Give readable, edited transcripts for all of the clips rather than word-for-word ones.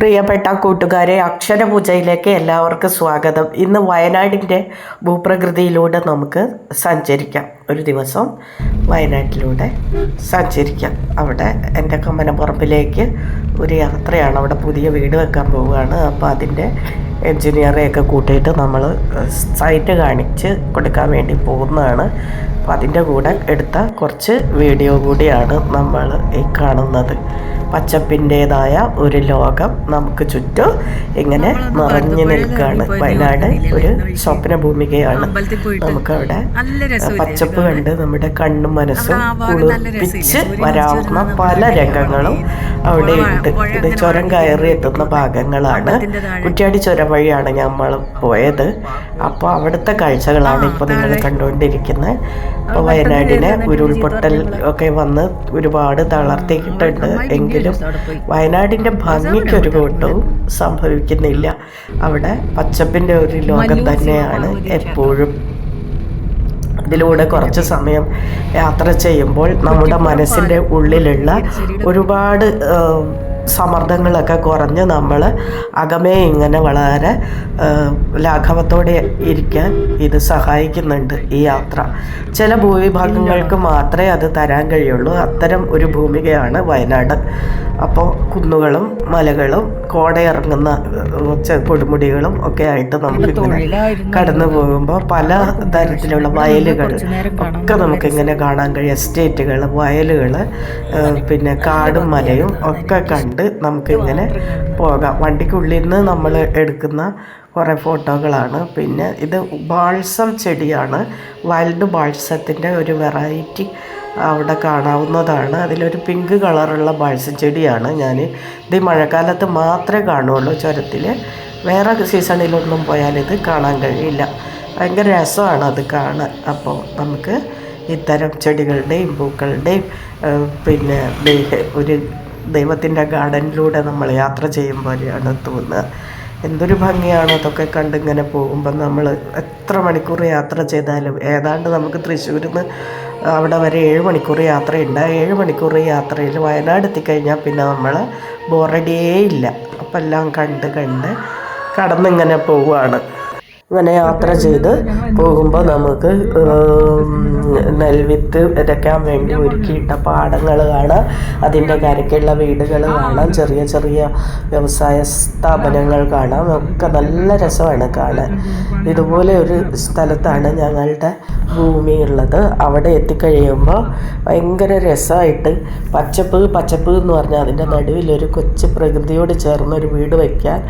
പ്രിയപ്പെട്ട കൂട്ടുകാരെ, അക്ഷരപൂജയിലേക്ക് എല്ലാവർക്കും സ്വാഗതം. ഇന്ന് വയനാടിൻ്റെ ഭൂപ്രകൃതിയിലൂടെ നമുക്ക് സഞ്ചരിക്കാം. ഒരു ദിവസം വയനാട്ടിലൂടെ സഞ്ചരിക്കാം. അവിടെ എൻ്റെ കമ്മനപ്പുറമ്പിലേക്ക് ഒരു യാത്രയാണ്. അവിടെ പുതിയ വീട് വെക്കാൻ പോവുകയാണ്. അപ്പോൾ അതിൻ്റെ എൻജിനീയറെയൊക്കെ കൂട്ടിയിട്ട് നമ്മൾ സൈറ്റ് കാണിച്ച് കൊടുക്കാൻ വേണ്ടി പോകുന്നതാണ്. അപ്പോൾ അതിൻ്റെ കൂടെ എടുത്ത കുറച്ച് വീഡിയോ കൂടിയാണ് നമ്മൾ ഈ കാണുന്നത്. പച്ചപ്പിൻ്റേതായ ഒരു ലോകം നമുക്ക് ചുറ്റും ഇങ്ങനെ നിറഞ്ഞു നിൽക്കുകയാണ്. വയനാട് ഒരു സ്വപ്ന ഭൂമികയാണ്. നമുക്കവിടെ പച്ചപ്പ് കണ്ട് നമ്മുടെ കണ്ണും മനസ്സും കുളിർപ്പിച്ച് വരാവുന്ന പല രംഗങ്ങളും അവിടെയുണ്ട്. ഇത് ചുരം കയറി എത്തുന്ന ഭാഗങ്ങളാണ്. കുറ്റ്യാടി ചുരം വഴിയാണ് നമ്മൾ പോയത്. അപ്പോൾ അവിടുത്തെ കാഴ്ചകളാണ് ഇപ്പോൾ നിങ്ങൾ കണ്ടുകൊണ്ടിരിക്കുന്നത്. ഇപ്പോൾ വയനാടിനെ ഉരുൾപൊട്ടൽ ഒക്കെ വന്ന് ഒരുപാട് തളർത്തിയിട്ടുണ്ട് എങ്കിലും വയനാടിൻ്റെ ഭംഗിക്കൊരു കോട്ടവും സംഭവിക്കുന്നില്ല. അവിടെ പച്ചപ്പിൻ്റെ ഒരു ലോകം തന്നെയാണ് എപ്പോഴും. അതിലൂടെ കുറച്ച് സമയം യാത്ര ചെയ്യുമ്പോൾ നമ്മുടെ മനസ്സിൻ്റെ ഉള്ളിലുള്ള ഒരുപാട് സമ്മർദ്ദങ്ങളൊക്കെ കുറഞ്ഞ് നമ്മൾ അകമേ ഇങ്ങനെ വളരെ ലാഘവത്തോടെ ഇരിക്കാൻ ഇത് സഹായിക്കുന്നുണ്ട് ഈ യാത്ര. ചില ഭൂവിഭാഗങ്ങൾക്ക് മാത്രമേ അത് തരാൻ കഴിയുള്ളൂ. അത്തരം ഒരു ഭൂമികയാണ് വയനാട്. അപ്പോൾ കുന്നുകളും മലകളും കോടയിറങ്ങുന്ന കൊടുമുടികളും ഒക്കെ ആയിട്ട് നമുക്കിങ്ങനെ കടന്നു പോകുമ്പോൾ പല തരത്തിലുള്ള വയലുകൾ ഒക്കെ നമുക്കിങ്ങനെ കാണാൻ കഴിയും. എസ്റ്റേറ്റുകൾ, വയലുകൾ, പിന്നെ കാടും മലയും ഒക്കെ കണ്ട് നമുക്കിങ്ങനെ പോകാം. വണ്ടിക്കുള്ളിൽ നിന്ന് നമ്മൾ എടുക്കുന്ന കുറേ ഫോട്ടോകളാണ്. പിന്നെ ഇത് ബാൾസം ചെടിയാണ്. വൈൽഡ് ബാൾസത്തിൻ്റെ ഒരു വെറൈറ്റി അവിടെ കാണാവുന്നതാണ്. അതിലൊരു പിങ്ക് കളറുള്ള ബാൾസം ചെടിയാണ്. ഇത് മഴക്കാലത്ത് മാത്രമേ കാണുള്ളൂ ചുരത്തിൽ. വേറെ സീസണിലൊന്നും പോയാൽ ഇത് കാണാൻ കഴിയില്ല. ഭയങ്കര രസമാണ് അത് കാണാൻ. അപ്പോൾ നമുക്ക് ഇത്തരം ചെടികളുടെയും പൂക്കളുടെയും പിന്നെ ഒരു ദൈവത്തിൻ്റെ ഗാർഡനിലൂടെ നമ്മൾ യാത്ര ചെയ്യുമ്പോഴാണ് തോന്നുക. എന്തൊരു ഭംഗിയാണ് അതൊക്കെ കണ്ടിങ്ങനെ പോകുമ്പോൾ. നമ്മൾ എത്ര മണിക്കൂർ യാത്ര ചെയ്താലും ഏതാണ്ട് നമുക്ക് തൃശ്ശൂരിൽ നിന്ന് അവിടെ വരെ 7 മണിക്കൂർ യാത്രയുണ്ട്. 7 മണിക്കൂർ യാത്രയിൽ വയനാട് എത്തിക്കഴിഞ്ഞാൽ പിന്നെ നമ്മൾ ബോറടിയേ ഇല്ല. അപ്പം എല്ലാം കണ്ട് കടന്നിങ്ങനെ പോവുകയാണ്. ഇങ്ങനെ യാത്ര ചെയ്ത് പോകുമ്പോൾ നമുക്ക് നെൽവിത്ത് വിതയ്ക്കാൻ വേണ്ടി ഒരുക്കിയിട്ട പാടങ്ങൾ കാണാം. അതിൻ്റെ കരയ്ക്കുള്ള വീടുകൾ കാണാം. ചെറിയ ചെറിയ വ്യവസായ സ്ഥാപനങ്ങൾ കാണാം. ഒക്കെ നല്ല രസമാണ് കാണാൻ. ഇതുപോലെ ഒരു സ്ഥലത്താണ് ഞങ്ങളുടെ ഭൂമി ഉള്ളത്. അവിടെ എത്തിക്കഴിയുമ്പോൾ ഭയങ്കര രസമായിട്ട് പച്ചപ്പ് എന്ന് പറഞ്ഞാൽ അതിൻ്റെ നടുവിലൊരു കൊച്ചു പ്രകൃതിയോട് ചേർന്നൊരു വീട് വയ്ക്കാൻ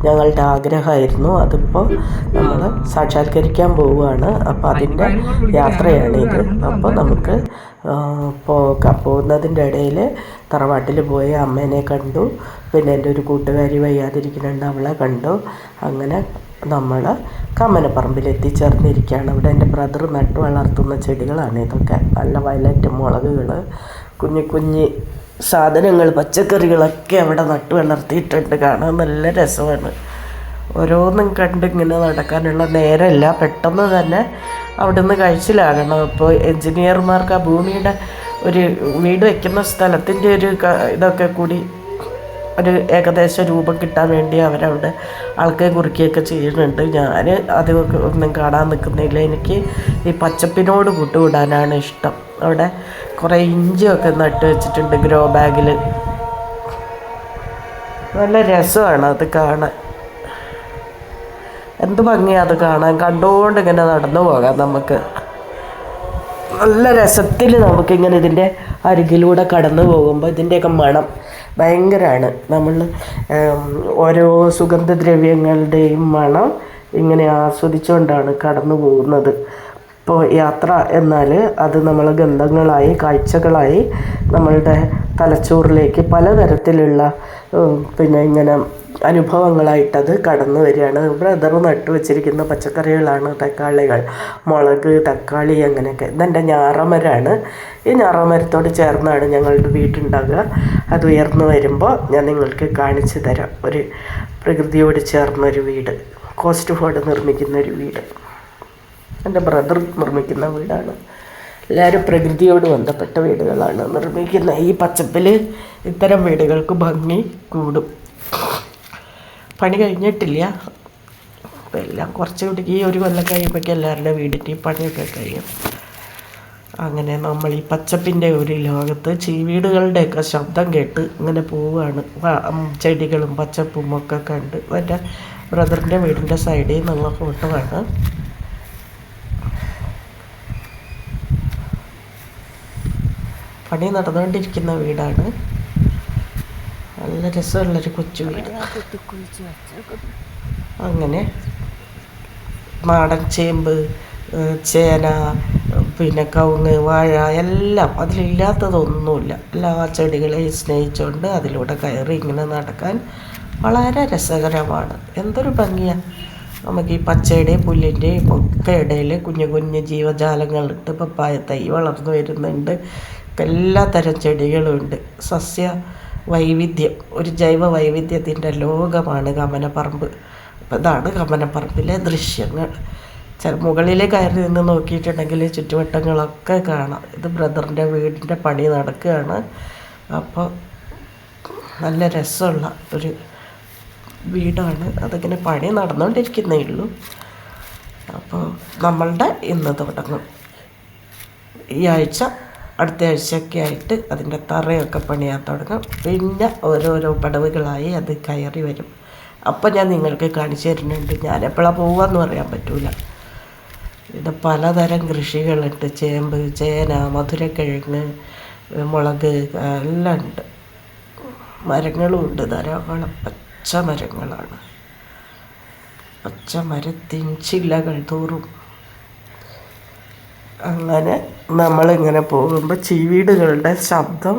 ഞങ്ങളുടെ ആഗ്രഹമായിരുന്നു. അതിപ്പോൾ നമ്മൾ സാക്ഷാത്കരിക്കാൻ പോവുകയാണ്. അപ്പോൾ അതിൻ്റെ യാത്രയാണിത്. അപ്പോൾ നമുക്ക് പോകുന്നതിൻ്റെ ഇടയിൽ തറവാട്ടിൽ പോയി അമ്മേനെ കണ്ടു. പിന്നെ എൻ്റെ ഒരു കൂട്ടുകാരി വയ്യാതിരിക്കുന്നുണ്ട്, അവളെ കണ്ടു. അങ്ങനെ നമ്മൾ കമ്മനപ്പറമ്പിൽ എത്തിച്ചേർന്നിരിക്കുകയാണ്. ഇവിടെ എൻ്റെ ബ്രദർ നട്ടു വളർത്തുന്ന ചെടികളാണ് ഇതൊക്കെ. നല്ല വയലറ്റ് മുളകുകൾ, കുഞ്ഞി സാധനങ്ങൾ, പച്ചക്കറികളൊക്കെ അവിടെ നട്ടു വളർത്തിയിട്ടുണ്ട്. കാണാൻ നല്ല രസമാണ്. ഓരോന്നും കണ്ടിങ്ങനെ നടക്കാനുള്ള നേരമില്ല. പെട്ടെന്ന് തന്നെ അവിടെ നിന്ന് കഴിച്ചിലാകണം. അപ്പോൾ എൻജിനീയർമാർക്ക് ആ ഭൂമിയുടെ ഒരു വീട് വയ്ക്കുന്ന സ്ഥലത്തിൻ്റെ ഒരു ഇതൊക്കെ കൂടി ഒരു ഏകദേശ രൂപം കിട്ടാൻ വേണ്ടി അവരവിടെ ആൾക്കാരെ കുറിക്കുകയൊക്കെ ചെയ്യുന്നുണ്ട്. ഞാൻ അത് ഒന്നും കാണാൻ നിൽക്കുന്നില്ല. എനിക്ക് ഈ പച്ചപ്പിനോട് കൂട്ടുകൂടാനാണ് ഇഷ്ടം. അവിടെ കുറേ ഇഞ്ചിയൊക്കെ നട്ട് വെച്ചിട്ടുണ്ട് ഗ്രോ ബാഗിൽ. നല്ല രസമാണ് അത് കാണാൻ. എന്ത് ഭംഗിയാണ് അത് കാണാൻ. കണ്ടുകൊണ്ട് ഇങ്ങനെ നടന്നു പോകാം നമുക്ക്. നല്ല രസത്തിൽ നമുക്കിങ്ങനെ ഇതിൻ്റെ അരികിലൂടെ കടന്നു പോകുമ്പോൾ ഇതിൻ്റെയൊക്കെ മണം ഭയങ്കരമാണ്. നമ്മൾ ഓരോ സുഗന്ധദ്രവ്യങ്ങളുടെയും മണം ഇങ്ങനെ ആസ്വദിച്ചുകൊണ്ടാണ് കടന്നു പോകുന്നത്. ഇപ്പോൾ യാത്ര എന്നാൽ അത് നമ്മൾ ഗന്ധങ്ങളായി, കാഴ്ചകളായി നമ്മളുടെ തലച്ചോറിലേക്ക് പലതരത്തിലുള്ള പിന്നെ ഇങ്ങനെ അനുഭവങ്ങളായിട്ടത് കടന്നു വരികയാണ്. ബ്രദർ നട്ടു വെച്ചിരിക്കുന്ന പച്ചക്കറികളാണ് തക്കാളികൾ, മുളക്, തക്കാളി, അങ്ങനെയൊക്കെ. ഇതെൻ്റെ ഞാറമരമാണ്. ഈ ഞാറമരത്തോട് ചേർന്നാണ് ഞങ്ങളുടെ വീടുണ്ടാകുക. അത് ഉയർന്നു വരുമ്പോൾ ഞാൻ നിങ്ങൾക്ക് കാണിച്ചു തരാം. ഒരു പ്രകൃതിയോട് ചേർന്നൊരു വീട്, കോസ്റ്റ് ഫോർഡ് നിർമ്മിക്കുന്ന ഒരു വീട്. എൻ്റെ ബ്രദർ നിർമ്മിക്കുന്ന വീടാണ്. എല്ലാവരും പ്രകൃതിയോട് ബന്ധപ്പെട്ട വീടുകളാണ് നിർമ്മിക്കുന്നത്. ഈ പച്ചപ്പിൽ ഇത്തരം വീടുകൾക്ക് ഭംഗി കൂടും. പണി കഴിഞ്ഞിട്ടില്ല. അപ്പോൾ എല്ലാം കുറച്ചുകൂടി ഈ ഒരു കൊല്ലം കഴിയുമ്പോഴേക്കും എല്ലാവരുടെ വീടിൻ്റെയും പണിയൊക്കെ കഴിയും. അങ്ങനെ നമ്മൾ ഈ പച്ചപ്പിൻ്റെ ഒരു ലോകത്ത് ചീവീടുകളുടെയൊക്കെ ശബ്ദം കേട്ട് ഇങ്ങനെ പോവുകയാണ്. ചെടികളും പച്ചപ്പും ഒക്കെ കണ്ട്. എൻ്റെ ബ്രദറിൻ്റെ വീടിൻ്റെ സൈഡിൽ നിന്നുള്ള ഫോട്ടോ ആണ്. പണി നടന്നുകൊണ്ടിരിക്കുന്ന വീടാണ്. നല്ല രസമുള്ളൊരു കൊച്ചു വീട്. അങ്ങനെ നാടൻ ചേമ്പ്, ചേന, പിന്നെ കവുങ്ങ്, വാഴ എല്ലാം അതിലില്ലാത്തതൊന്നുമില്ല. എല്ലാ ചെടികളെയും സ്നേഹിച്ചുകൊണ്ട് അതിലൂടെ കയറി ഇങ്ങനെ നടക്കാൻ വളരെ രസകരമാണ്. എന്തൊരു ഭംഗിയാണ്. നമുക്ക് ഈ പച്ചയുടെയും പുല്ലിൻ്റെയും ഒക്കെ ഇടയിൽ കുഞ്ഞു കുഞ്ഞു ജീവജാലങ്ങളുണ്ട്. പപ്പായ തൈ വളർന്നു വരുന്നുണ്ട്. എല്ലാ തരം ചെടികളുമുണ്ട്. സസ്യ വൈവിധ്യം, ഒരു ജൈവ വൈവിധ്യത്തിൻ്റെ ലോകമാണ് കമനപ്പറമ്പ്. അപ്പോൾ ഇതാണ് കമനപ്പറമ്പിലെ ദൃശ്യങ്ങൾ. മുകളിൽ കയറി നിന്ന് നോക്കിയിട്ടുണ്ടെങ്കിൽ ചുറ്റുവട്ടങ്ങളൊക്കെ കാണാം. ഇത് ബ്രദറിൻ്റെ വീടിൻ്റെ പണി നടക്കുകയാണ്. അപ്പോൾ നല്ല രസമുള്ള ഒരു വീടാണ്. അതിങ്ങനെ പണി നടന്നുകൊണ്ടിരിക്കുന്നേ ഉള്ളൂ. അപ്പോൾ നമ്മളുടെ ഇന്ന് തുടങ്ങും. ഈ ആഴ്ച അടുത്ത ആഴ്ചയൊക്കെ ആയിട്ട് അതിൻ്റെ തറയൊക്കെ പണിയാൻ തുടങ്ങും. പിന്നെ ഓരോരോ പടവുകളായി അത് കയറി വരും. അപ്പം ഞാൻ നിങ്ങൾക്ക് കാണിച്ചു തരുന്നുണ്ട്. ഞാൻ എപ്പോഴാണ് പോവുകയെന്ന് പറയാൻ പറ്റില്ല. ഇത് പലതരം കൃഷികളുണ്ട്. ചേമ്പ്, ചേന, മധുരക്കിഴങ്ങ്, മുളക് എല്ലാം ഉണ്ട്. മരങ്ങളും ഉണ്ട് ധാരാളം. പച്ച മരങ്ങളാണ്. പച്ച മരത്തിൻ ചില്ലകൾ തോറും അങ്ങനെ നമ്മളിങ്ങനെ പോകുമ്പോൾ ചീവീടുകളുടെ ശബ്ദം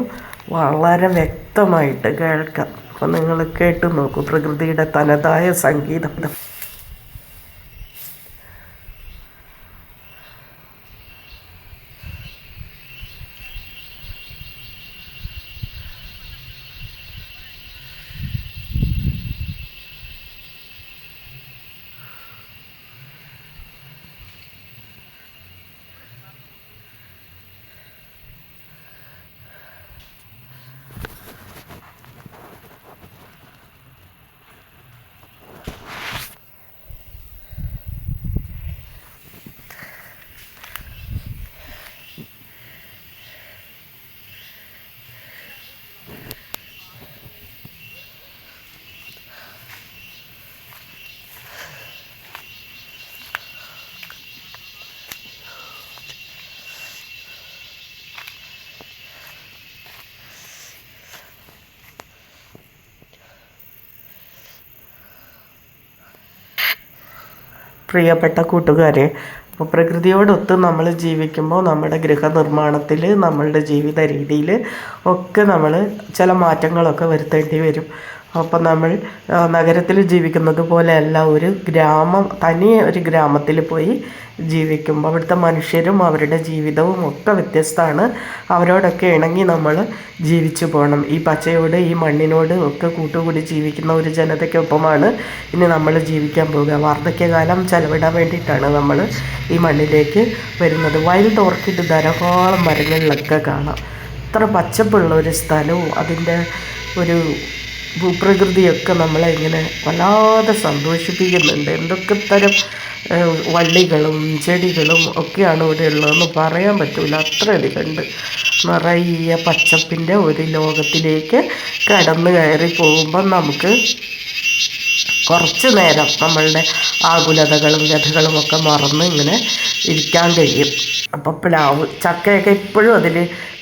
വളരെ വ്യക്തമായിട്ട് കേൾക്കാം. അപ്പോൾ നിങ്ങൾ കേട്ട് നോക്കൂ പ്രകൃതിയുടെ തനതായ സംഗീതം. പ്രിയപ്പെട്ട കൂട്ടുകാരെ, അപ്പോൾ പ്രകൃതിയോടൊത്ത് നമ്മൾ ജീവിക്കുമ്പോൾ നമ്മുടെ ഗൃഹനിർമ്മാണത്തിൽ, നമ്മളുടെ ജീവിത രീതിയിൽ ഒക്കെ നമ്മൾ ചില മാറ്റങ്ങളൊക്കെ വരുത്തേണ്ടി വരും. അപ്പം നമ്മൾ നഗരത്തിൽ ജീവിക്കുന്നത് പോലെയല്ല ഒരു ഗ്രാമം, തനിയെ ഒരു ഗ്രാമത്തിൽ പോയി ജീവിക്കുമ്പോൾ അവിടുത്തെ മനുഷ്യരും അവരുടെ ജീവിതവും ഒക്കെ വ്യത്യസ്തമാണ്. അവരോടൊക്കെ ഇണങ്ങി നമ്മൾ ജീവിച്ചു പോകണം. ഈ പച്ചയോട് ഈ മണ്ണിനോട് ഒക്കെ കൂട്ടുകൂടി ജീവിക്കുന്ന ഒരു ജനതയ്ക്കൊപ്പമാണ് ഇനി നമ്മൾ ജീവിക്കാൻ പോവുക. വാർദ്ധക്യകാലം ചെലവിടാൻ വേണ്ടിയിട്ടാണ് നമ്മൾ ഈ മണ്ണിലേക്ക് വരുന്നത്. വൈൽഡ് ഓർക്കിഡ് ധാരാളം മരങ്ങളിലൊക്കെ കാണാം. ഇത്ര പച്ചപ്പുള്ള ഒരു സ്ഥലവും അതിൻ്റെ ഒരു ഭൂപ്രകൃതിയൊക്കെ നമ്മളെ ഇങ്ങനെ വല്ലാതെ സന്തോഷിപ്പിക്കുന്നുണ്ട്. എന്തൊക്കെ തരം വള്ളികളും ചെടികളും ഒക്കെയാണ് ഇവിടെ ഉള്ളതെന്ന് പറയാൻ പറ്റില്ല. അത്രയധികം ഉണ്ട്. നിറയെ പച്ചപ്പിൻ്റെ ഒരു ലോകത്തിലേക്ക് കടന്നു കയറി പോകുമ്പം നമുക്ക് കുറച്ച് നേരം നമ്മളുടെ ആകുലതകളും വ്യഥകളും ഒക്കെ മറന്ന് ഇങ്ങനെ ഇരിക്കാൻ കഴിയും. അപ്പോൾ പ്ലാവ്, ചക്കയൊക്കെ ഇപ്പോഴും അതിൽ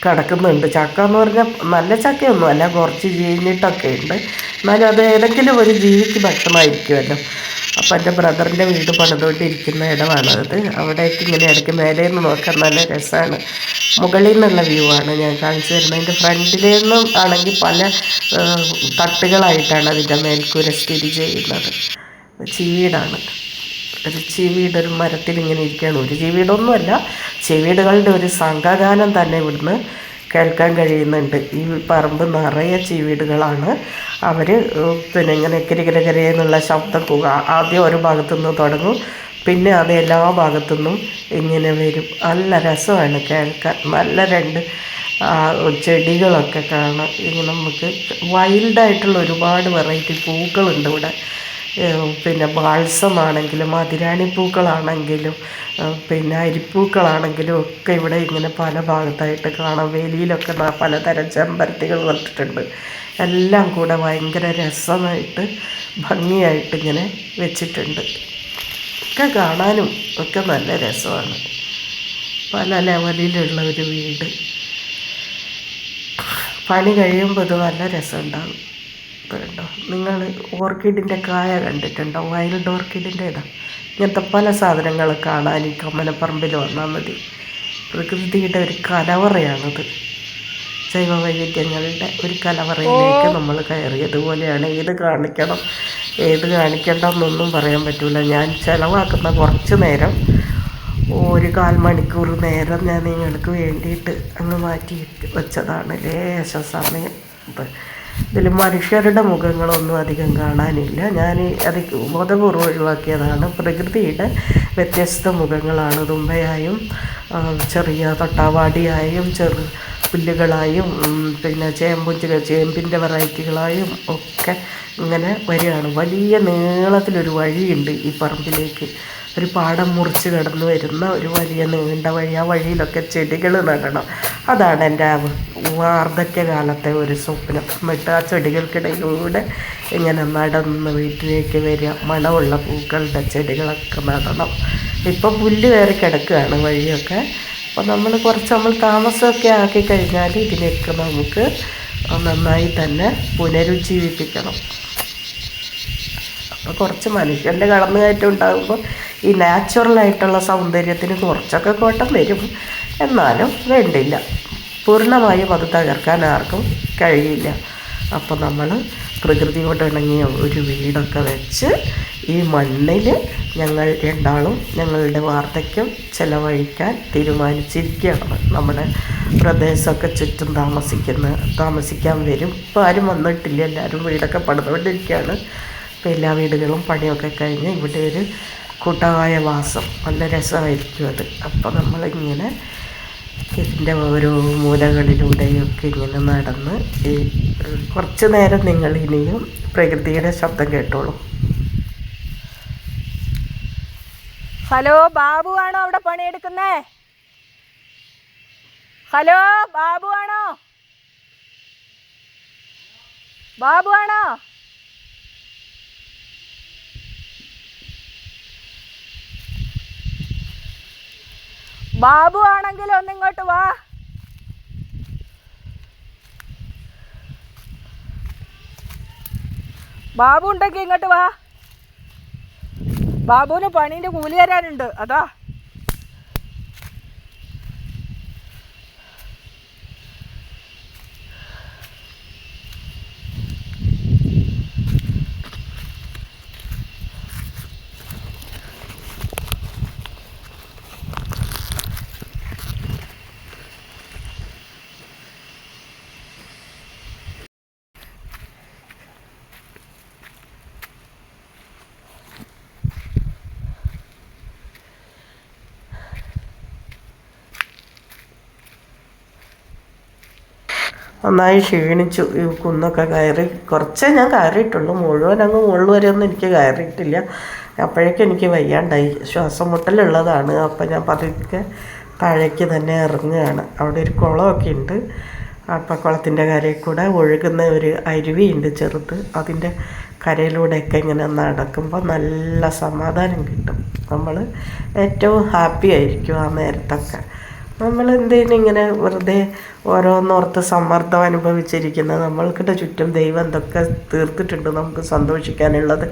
കിടക്കുന്നുണ്ട്. ചക്ക എന്ന് പറഞ്ഞാൽ നല്ല ചക്കയൊന്നും അല്ല, കുറച്ച് ചീഞ്ഞിട്ടൊക്കെ ഉണ്ട്. എന്നാലും അത് ഏതെങ്കിലും ഒരു ജീവിക്ക് ഭക്ഷണമായിരിക്കുമല്ലോ. അപ്പോൾ എൻ്റെ ബ്രദറിൻ്റെ വീട് പണിതുകൊണ്ടിരിക്കുന്ന ഇടമാണത്. അവിടേക്ക് ഇങ്ങനെ ഇടയ്ക്ക് മേലെ നിന്ന് നോക്കാൻ നല്ല രസമാണ്. മുകളിൽ നിന്നുള്ള വ്യൂ ആണ് ഞാൻ കാണിച്ചു തരുന്നത്. അതിൻ്റെ ഫ്രണ്ടിൽ നിന്നും ആണെങ്കിൽ പല തട്ടുകളായിട്ടാണ് അതിൻ്റെ മേൽക്കൂര സ്ഥിതി ചെയ്യുന്നത്. ചീവീടാണ്. ഒരു ചീവീട് ഒരു മരത്തിൽ ഇങ്ങനെ ഇരിക്കുകയാണ്. ഒരു ചീവീടൊന്നുമല്ല, ചീവീടുകളുടെ ഒരു സംഘഗാനം തന്നെ ഇവിടുന്ന് കേൾക്കാൻ കഴിയുന്നുണ്ട്. ഈ പറമ്പ് നിറയെ ചീവീടുകളാണ്. അവർ പിന്നെ ഇങ്ങനെ കിരകിരകിരയെന്നുള്ള ശബ്ദം പോകുക. ആദ്യം ഒരു ഭാഗത്തുനിന്ന് തുടങ്ങും, പിന്നെ അത് എല്ലാ ഭാഗത്തുനിന്നും ഇങ്ങനെ വരും. നല്ല രസമാണ് കേൾക്കാൻ. നല്ല രണ്ട് ചെടികളൊക്കെ കാണാം. ഇങ്ങനെ നമുക്ക് വൈൽഡായിട്ടുള്ള ഒരുപാട് വെറൈറ്റി പൂക്കളുണ്ട് ഇവിടെ. പിന്നെ ബാൾസമാണെങ്കിലും മതിരാണിപ്പൂക്കളാണെങ്കിലും പിന്നെ അരിപ്പൂക്കളാണെങ്കിലും ഒക്കെ ഇവിടെ ഇങ്ങനെ പല ഭാഗത്തായിട്ട് കാണാം. വേലിയിലൊക്കെ പലതരം ചെമ്പരത്തികൾ നട്ടിട്ടുണ്ട്. എല്ലാം കൂടെ ഭയങ്കര രസമായിട്ട് ഭംഗിയായിട്ട് ഇങ്ങനെ വെച്ചിട്ടുണ്ട്. ഒക്കെ കാണാനും ഒക്കെ നല്ല രസമാണ്. പല ലെവലിലുള്ള ഒരു വീട്. പണി കഴിയുമ്പോൾ ഇത് നല്ല രസമുണ്ടാകും. കണ്ടോ, നിങ്ങൾ ഓർക്കിഡിൻ്റെ കായ കണ്ടിട്ടുണ്ടോ? വൈൽഡ് ഓർക്കിഡിൻ്റെ ഇതാ. ഇങ്ങനത്തെ പല സാധനങ്ങൾ കാണാൻ ഈ കമ്മനപ്പറമ്പിൽ വന്നാൽ മതി. പ്രകൃതിയുടെ ഒരു കലവറയാണത്. ജൈവവൈവിധ്യങ്ങളുടെ ഒരു കലവറയിലേക്ക് നമ്മൾ കയറിയതുപോലെയാണ്. ഏത് കാണിക്കണം ഏത് കാണിക്കേണ്ടെന്നൊന്നും പറയാൻ പറ്റില്ല. ഞാൻ ചിലവാക്കുന്ന കുറച്ച് നേരം, ഒരു 1/4 മണിക്കൂർ നേരം ഞാൻ നിങ്ങൾക്ക് വേണ്ടിയിട്ട് അങ്ങ് മാറ്റി വെച്ചതാണ്. ലേശ സമയം. ഇതിൽ മനുഷ്യരുടെ മുഖങ്ങളൊന്നും അധികം കാണാനില്ല. ഞാൻ അത് ബോധപൂർവ്വം ഒഴിവാക്കിയതാണ്. പ്രകൃതിയുടെ വ്യത്യസ്ത മുഖങ്ങളാണ്. തുമ്പയായും ചെറിയ തൊട്ടാവാടിയായും പുല്ലുകളായും പിന്നെ ചേമ്പിൻ്റെ വെറൈറ്റികളായും ഒക്കെ ഇങ്ങനെ വരികയാണ്. വലിയ നീളത്തിലൊരു വഴിയുണ്ട് ഈ പറമ്പിലേക്ക്. ഒരു പാടം മുറിച്ച് കടന്നു വരുന്ന ഒരു വലിയ നീണ്ട വഴി. ആ വഴിയിലൊക്കെ ചെടികൾ നടണം. അതാണ് എൻ്റെ വാർദ്ധക്യകാലത്തെ ഒരു സ്വപ്നം. എന്നിട്ട് ആ ചെടികൾക്കിടയിലൂടെ ഇങ്ങനെ നടന്ന് വീട്ടിലേക്ക് വരിക. മണമുള്ള പൂക്കളുടെ ചെടികളൊക്കെ നടണം. ഇപ്പം പുല്ല് കയറി കിടക്കുകയാണ് വഴിയൊക്കെ. അപ്പോൾ നമ്മൾ താമസമൊക്കെ ആക്കി കഴിഞ്ഞാൽ ഇതിനെയൊക്കെ നമുക്ക് നന്നായി തന്നെ പുനരുജ്ജീവിപ്പിക്കണം. അപ്പോൾ കുറച്ച് മനുഷ്യൻ്റെ കടന്നുകയറ്റം ഉണ്ടാകുമ്പോൾ ഈ നാച്ചുറലായിട്ടുള്ള സൗന്ദര്യത്തിന് കുറച്ചൊക്കെ കോട്ടം വരും. എന്നാലും വേണ്ടില്ല, പൂർണ്ണമായും അത് തകർക്കാൻ ആർക്കും കഴിയില്ല. അപ്പോൾ നമ്മൾ പ്രകൃതിയോടിണങ്ങിയ ഒരു വീടൊക്കെ വെച്ച് ഈ മണ്ണിൽ ഞങ്ങൾ രണ്ടാളും ഞങ്ങളുടെ വാർദ്ധക്യം ചെലവഴിക്കാൻ തീരുമാനിച്ചിരിക്കുകയാണ്. നമ്മുടെ പ്രദേശമൊക്കെ ചുറ്റും താമസിക്കാൻ വരും. ഇപ്പോൾ ആരും വന്നിട്ടില്ല, എല്ലാവരും വീടൊക്കെ പണിതുകൊണ്ടിരിക്കുകയാണ്. അപ്പോൾ എല്ലാ വീടുകളും പണിയൊക്കെ കഴിഞ്ഞ് ഇവിടെ ഒരു കൂട്ടമായ വാസം, നല്ല രസമായിരിക്കും അത്. അപ്പോൾ നമ്മളിങ്ങനെ ഇതിൻ്റെ ഓരോ മൂലകളിലൂടെയൊക്കെ ഇങ്ങനെ നടന്ന് കുറച്ച് നേരം നിങ്ങൾ ഇനിയും പ്രകൃതിയുടെ ശബ്ദം കേട്ടോളൂ. ഹലോ, ബാബു ആണോ അവിടെ പണിയെടുക്കുന്നേ? ഹലോ, ബാബു ആണോ? ബാബു ആണോ? ബാബു ആണെങ്കിൽ ഒന്നിങ്ങോട്ട് വാ. ബാബു ഉണ്ടെങ്കിൽ ഇങ്ങോട്ട് വാ. ബാബുവിന് പണീൻ്റെ കൂലി തരാനുണ്ട്, അതാ. നന്നായി ക്ഷീണിച്ചു. ഈ കുന്നൊക്കെ കയറി കുറച്ചേ ഞാൻ കയറിയിട്ടുള്ളൂ. മുഴുവൻ അങ്ങ് മുകളിൽ വരെയൊന്നും എനിക്ക് കയറിയിട്ടില്ല. അപ്പോഴേക്കും എനിക്ക് വയ്യാണ്ടായി, ശ്വാസം മുട്ടലുള്ളതാണ്. അപ്പം ഞാൻ പതുക്കെ താഴേക്ക് തന്നെ ഇറങ്ങുകയാണ്. അവിടെ ഒരു കുളമൊക്കെ ഉണ്ട്. അപ്പം കുളത്തിൻ്റെ കരയിൽ കൂടെ ഒഴുകുന്ന ഒരു അരുവിയുണ്ട് ചെറുത്. അതിൻ്റെ കരയിലൂടെയൊക്കെ ഇങ്ങനെ നടക്കുമ്പോൾ നല്ല സമാധാനം കിട്ടും. നമ്മൾ ഏറ്റവും ഹാപ്പി ആയിരിക്കും ആ നേരത്തൊക്കെ. നമ്മൾ എന്തിനും ഇങ്ങനെ വെറുതെ ഓരോന്നോർത്ത് സമ്മർദ്ദം അനുഭവിച്ചിരിക്കുന്നത്, നമ്മൾക്കിടെ ചുറ്റും ദൈവം എന്തൊക്കെ തീർത്തിട്ടുണ്ട് നമുക്ക് സന്തോഷിക്കാനുള്ളത്,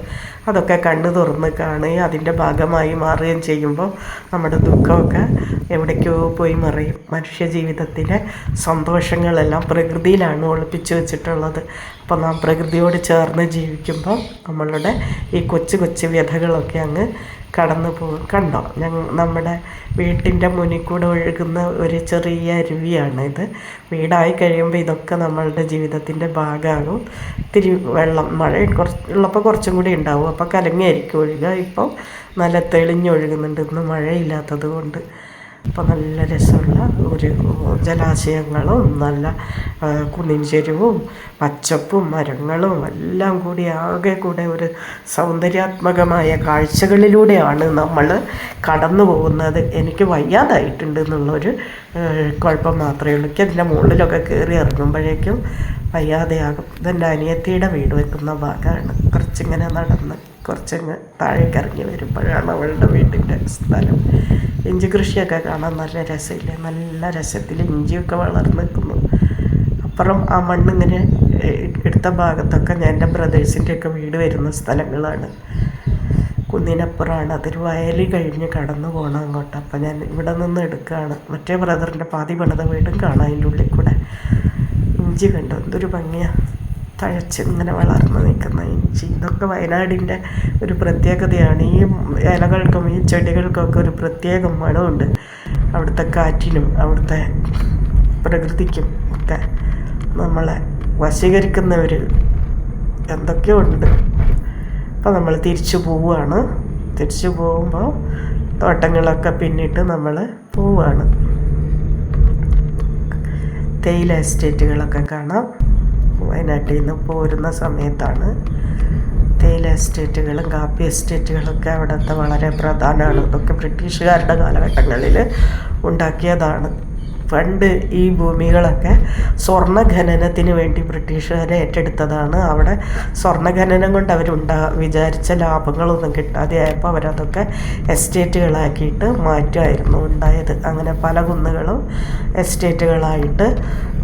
അതൊക്കെ കണ്ണു തുറന്ന് കാണുകയും അതിൻ്റെ ഭാഗമായി മാറുകയും ചെയ്യുമ്പോൾ നമ്മുടെ ദുഃഖമൊക്കെ എവിടേക്കോ പോയി മറയും. മനുഷ്യ ജീവിതത്തിലെ സന്തോഷങ്ങളെല്ലാം പ്രകൃതിയിലാണ് ഒളിപ്പിച്ച് വെച്ചിട്ടുള്ളത്. അപ്പോൾ നാം പ്രകൃതിയോട് ചേർന്ന് ജീവിക്കുമ്പോൾ നമ്മളുടെ ഈ കൊച്ചു കൊച്ചു വ്യഥകളൊക്കെ അങ്ങ് കടന്നു പോകും. കണ്ടോ, നമ്മുടെ വീട്ടിൻ്റെ മുന്നിൽ കൂടെ ഒഴുകുന്ന ഒരു ചെറിയ അരുവിയാണ് ഇത്. വീടായി കഴിയുമ്പോൾ ഇതൊക്കെ നമ്മളുടെ ജീവിതത്തിൻ്റെ ഭാഗമാകും. ഇത്തിരി വെള്ളം മഴ ഉള്ളപ്പോൾ കുറച്ചും കൂടി ഉണ്ടാവും. അപ്പോൾ കലങ്ങിയായിരിക്കും ഒഴുകുക. ഇപ്പോൾ നല്ല തെളിഞ്ഞൊഴുകുന്നുണ്ട്, ഇന്ന് മഴയില്ലാത്തത് കൊണ്ട്. അപ്പോൾ നല്ല രസമുള്ള ഒരു ജലാശയങ്ങളും നല്ല കുന്നിൻ ചെരുവും പച്ചപ്പും മരങ്ങളും എല്ലാം കൂടി ആകെ കൂടെ ഒരു സൗന്ദര്യാത്മകമായ കാഴ്ചകളിലൂടെയാണ് നമ്മൾ കടന്നു പോകുന്നത്. എനിക്ക് വയ്യാതായിട്ടുണ്ട് എന്നുള്ളൊരു കുഴപ്പം മാത്രമേ ഉള്ളൂ. എനിക്ക് അതിൻ്റെ മുകളിലൊക്കെ കയറി ഇറങ്ങുമ്പോഴേക്കും വയ്യാതെയാകും. ഇതെൻ്റെ അനിയത്തിയുടെ വീട് വെക്കുന്ന ഭാഗമാണ്. കുറച്ചിങ്ങനെ നടന്ന് കുറച്ചങ്ങ് താഴേക്ക് ഇറങ്ങി വരുമ്പോഴാണ് അവളുടെ വീട്ടിൻ്റെ സ്ഥലം. ഇഞ്ചി കൃഷിയൊക്കെ കാണാൻ നല്ല രസമില്ലേ? നല്ല രസത്തിൽ ഇഞ്ചിയൊക്കെ വളർന്ന് നിൽക്കുന്നു. അപ്പുറം ആ മണ്ണിങ്ങനെ എടുത്ത ഭാഗത്തൊക്കെ ഞാൻ എൻ്റെ ബ്രദേഴ്സിൻ്റെയൊക്കെ വീട് വരുന്ന സ്ഥലങ്ങളാണ്. കുന്നിനപ്പുറമാണ്. അതൊരു വയൽ കഴിഞ്ഞ് കടന്നു പോകണം അങ്ങോട്ട്. അപ്പം ഞാൻ ഇവിടെ നിന്ന് എടുക്കുകയാണ്. മറ്റേ ബ്രദറിൻ്റെ പാതി പണിത വീടും കാണാം അതിൻ്റെ ഉള്ളിൽ കൂടെ. ഇഞ്ചി കണ്ടോ എന്തൊരു ഭംഗിയാണ്, തഴച്ച് ഇങ്ങനെ വളർന്ന് നിൽക്കുന്ന ഇഞ്ചി. ഇതൊക്കെ വയനാടിൻ്റെ ഒരു പ്രത്യേകതയാണ്. ഈ ഇലകൾക്കും ഈ ചെടികൾക്കൊക്കെ ഒരു പ്രത്യേക മണമുണ്ട്. അവിടുത്തെ കാറ്റിനും അവിടുത്തെ പ്രകൃതിക്കും ഒക്കെ നമ്മളെ വശീകരിക്കുന്ന ഒരു എന്തൊക്കെയോ ഉണ്ട്. അപ്പോൾ നമ്മൾ തിരിച്ചു പോവുകയാണ്. തിരിച്ചു പോകുമ്പോൾ തോട്ടങ്ങളൊക്കെ പിന്നിട്ട് നമ്മൾ പോവുകയാണ്. തേയില എസ്റ്റേറ്റുകളൊക്കെ കാണാം. വയനാട്ടിൽ നിന്ന് പോരുന്ന സമയത്താണ്. തേയില എസ്റ്റേറ്റുകളും കാപ്പി എസ്റ്റേറ്റുകളൊക്കെ അവിടുത്തെ വളരെ പ്രധാനമാണ്. ഇതൊക്കെ ബ്രിട്ടീഷുകാരുടെ കാലഘട്ടങ്ങളിൽ ഉണ്ടാക്കിയതാണ്. പണ്ട് ഈ ഭൂമികളൊക്കെ സ്വർണ്ണ ഖനനത്തിന് വേണ്ടി ബ്രിട്ടീഷുകാർ ഏറ്റെടുത്തതാണ്. അവിടെ സ്വർണ്ണ ഖനനം കൊണ്ട് വിചാരിച്ച ലാഭങ്ങളൊന്നും കിട്ടാതെ ആയപ്പോൾ അവരതൊക്കെ എസ്റ്റേറ്റുകളാക്കിയിട്ട് മാറ്റുമായിരുന്നു ഉണ്ടായത്. അങ്ങനെ പല കുന്നുകളും എസ്റ്റേറ്റുകളായിട്ട്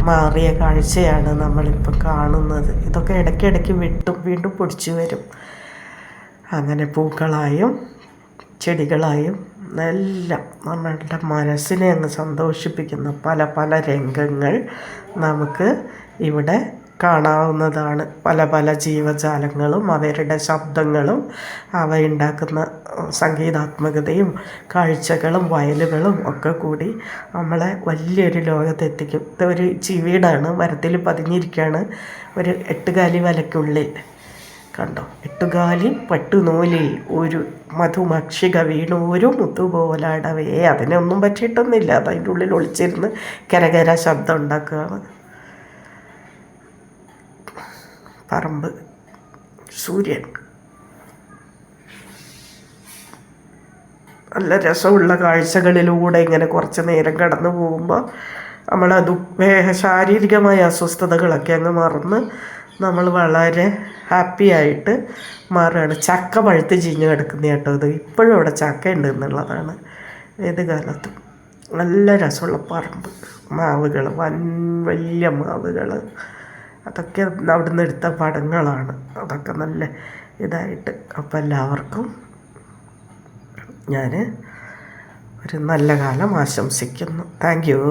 മാറിയ കാഴ്ചയാണ് നമ്മളിപ്പോൾ കാണുന്നത്. ഇതൊക്കെ ഇടയ്ക്കിടയ്ക്ക് വീണ്ടും പൊടിച്ചു വരും. അങ്ങനെ പൂക്കളായും ചെടികളായും എല്ലാം നമ്മളുടെ മനസ്സിനെ അങ്ങ് സന്തോഷിപ്പിക്കുന്ന പല പല രംഗങ്ങൾ നമുക്ക് ഇവിടെ കാണാവുന്നതാണ്. പല പല ജീവജാലങ്ങളും അവരുടെ ശബ്ദങ്ങളും അവയുണ്ടാക്കുന്ന സംഗീതാത്മകതയും കാഴ്ചകളും വയലുകളും ഒക്കെ കൂടി നമ്മളെ വലിയൊരു ലോകത്തെത്തിക്കും. ഇതൊരു ചീവീടാണ്, മരത്തിൽ പതിഞ്ഞിരിക്കുകയാണ്. ഒരു 8 കാലി വലയ്ക്കുള്ളിൽ കണ്ടോ, 8 കാലി പട്ടുനൂലിൽ ഒരു മധുമക്ഷിക വീണു ഒരു മുത്തുപോലാടവേ. അതിനൊന്നും പറ്റിയിട്ടൊന്നുമില്ല. അതിൻ്റെ ഉള്ളിൽ ഒളിച്ചിരുന്ന് കരകര ശബ്ദം ഉണ്ടാക്കുകയാണ്. പറമ്പ്, സൂര്യൻ, നല്ല രസമുള്ള കാഴ്ചകളിലൂടെ ഇങ്ങനെ കുറച്ച് നേരം കടന്നു പോകുമ്പോൾ നമ്മളത് ശാരീരികമായ അസ്വസ്ഥതകളൊക്കെ അങ്ങ് മറന്ന് നമ്മൾ വളരെ ഹാപ്പി ആയിട്ട് മാറുകയാണ്. ചക്ക പഴുത്ത് ചീഞ്ഞ് കിടക്കുന്ന കേട്ടോ ഇത്. ഇപ്പോഴും അവിടെ ചക്ക ഉണ്ട് എന്നുള്ളതാണ്. ഏത് കാലത്തും നല്ല രസമുള്ള പറമ്പ്, മാവുകൾ, വലിയ മാവുകൾ, അതൊക്കെ അവിടുന്ന് എടുത്ത പടങ്ങളാണ്. അതൊക്കെ നല്ല ഇതായിട്ട്. അപ്പോൾ എല്ലാവർക്കും ഞാൻ ഒരു നല്ല കാലം ആശംസിക്കുന്നു. Thank you.